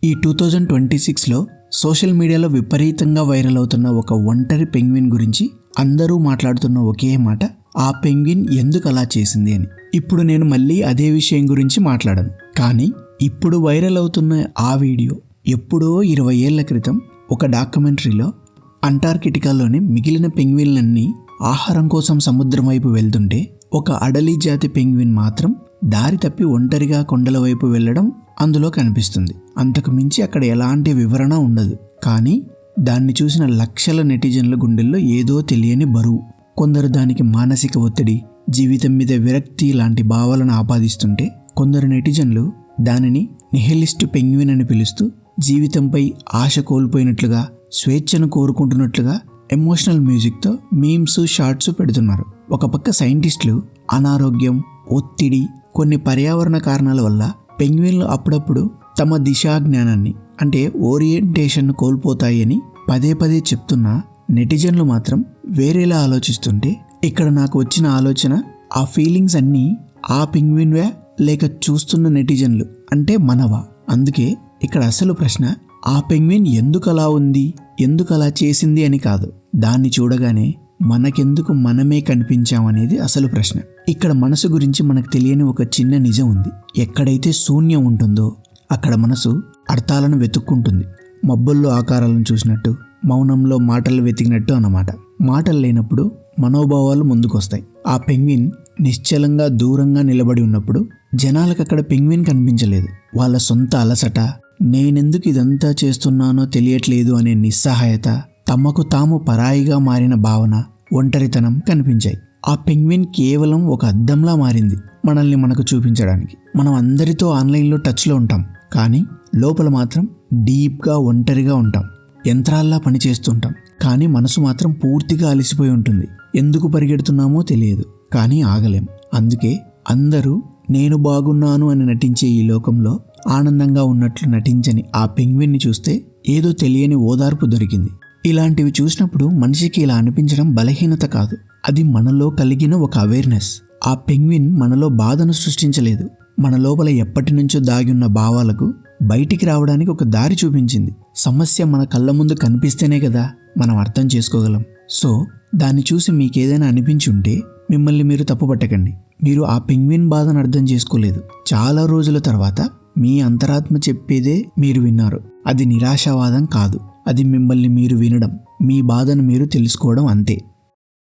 ఈ 2026లో సోషల్ మీడియాలో విపరీతంగా వైరల్ అవుతున్న ఒక ఒంటరి పెంగ్విన్ గురించి అందరూ మాట్లాడుతున్న ఒకే మాట, ఆ పెంగ్విన్ ఎందుకు అలా చేసింది అని. ఇప్పుడు నేను మళ్ళీ అదే విషయం గురించి మాట్లాడను, కానీ ఇప్పుడు వైరల్ అవుతున్న ఆ వీడియో ఎప్పుడో 20 ఏళ్ల క్రితం ఒక డాక్యుమెంటరీలో అంటార్కిటికాలోని మిగిలిన పెంగ్విన్లన్నీ ఆహారం కోసం సముద్రం వైపు వెళ్తుంటే ఒక అడలి జాతి పెంగ్విన్ మాత్రం దారి తప్పి ఒంటరిగా కొండల వైపు వెళ్ళడం అందులో కనిపిస్తుంది. అంతకు మించి అక్కడ ఎలాంటి వివరణ ఉండదు. కానీ దాన్ని చూసిన లక్షల నెటిజన్ల గుండెల్లో ఏదో తెలియని బరువు. కొందరు దానికి మానసిక ఒత్తిడి, జీవితం మీద విరక్తి లాంటి భావాలను ఆపాదిస్తుంటే, కొందరు నెటిజన్లు దానిని నిహిలిస్ట్ పెంగ్విన్ అని పిలుస్తూ జీవితంపై ఆశ కోల్పోయినట్లుగా, స్వేచ్ఛను కోరుకుంటున్నట్లుగా ఎమోషనల్ మ్యూజిక్తో మీమ్స్, షార్ట్స్ పెడుతున్నారు. ఒక పక్క సైంటిస్టులు అనారోగ్యం, ఒత్తిడి, కొన్ని పర్యావరణ కారణాల వల్ల పెంగ్విన్లు అప్పుడప్పుడు తమ దిశాజ్ఞానాన్ని అంటే ఓరియంటేషన్ను కోల్పోతాయని పదే పదే చెప్తున్నా నెటిజన్లు మాత్రం వేరేలా ఆలోచిస్తుంటే, ఇక్కడ నాకు వచ్చిన ఆలోచన, ఆ ఫీలింగ్స్ అన్నీ ఆ పెంగ్విన్వే లేక చూస్తున్న నెటిజన్లు అంటే మనవా? అందుకే ఇక్కడ అసలు ప్రశ్న, ఆ పెంగ్విన్ ఎందుకు అలా ఉంది, ఎందుకు అలా చేసింది అని కాదు. దాన్ని చూడగానే మనకెందుకు మనమే కనిపించామనేది అసలు ప్రశ్న. ఇక్కడ మనసు గురించి మనకు తెలియని ఒక చిన్న నిజం ఉంది. ఎక్కడైతే శూన్యం ఉంటుందో అక్కడ మనసు అర్థాలను వెతుక్కుంటుంది. మబ్బుల్లో ఆకారాలను చూసినట్టు, మౌనంలో మాటలు వెతికినట్టు అన్నమాట. మాటలు లేనప్పుడు మనోభావాలు ముందుకొస్తాయి. ఆ పెంగ్విన్ నిశ్చలంగా దూరంగా నిలబడి ఉన్నప్పుడు జనాలకు అక్కడ పెంగ్విన్ కనిపించలేదు. వాళ్ళ సొంత అలసట, నేనెందుకు ఇదంతా చేస్తున్నానో తెలియట్లేదు అనే నిస్సహాయత, తమకు తాము పరాయిగా మారిన భావన, ఒంటరితనం కనిపించాయి. ఆ పెంగ్విన్ కేవలం ఒక అద్దంలా మారింది మనల్ని మనకు చూపించడానికి. మనం అందరితో ఆన్లైన్లో టచ్లో ఉంటాం, కానీ లోపల మాత్రం డీప్గా ఒంటరిగా ఉంటాం. యంత్రాల్లా పనిచేస్తుంటాం, కానీ మనసు మాత్రం పూర్తిగా అలసిపోయి ఉంటుంది. ఎందుకు పరిగెడుతున్నామో తెలియదు, కానీ ఆగలేం. అందుకే అందరూ నేను బాగున్నాను అని నటించే ఈ లోకంలో ఆనందంగా ఉన్నట్లు నటించని ఆ పెంగ్విన్ని చూస్తే ఏదో తెలియని ఓదార్పు దొరికింది. ఇలాంటివి చూసినప్పుడు మనిషికి ఇలా అనిపించడం బలహీనత కాదు, అది మనలో కలిగిన ఒక అవేర్నెస్. ఆ పెంగ్విన్ మనలో బాధను సృష్టించలేదు, మన లోపల ఎప్పటి నుంచో దాగి ఉన్న భావాలకు బయటికి రావడానికి ఒక దారి చూపించింది. సమస్య మన కళ్ళ ముందు కనిపిస్తేనే కదా మనం అర్థం చేసుకోగలం. సో దాన్ని చూసి మీకేదైనా అనిపించి ఉంటే మిమ్మల్ని మీరు తప్పుపట్టకండి. మీరు ఆ పెంగ్విన్ బాధను అర్థం చేసుకోలేదు. చాలా రోజుల తర్వాత మీ అంతరాత్మ చెప్పేదే మీరు విన్నారు. అది నిరాశావాదం కాదు, అది మిమ్మల్ని మీరు వినడం, మీ బాధను మీరు తెలుసుకోవడం, అంతే.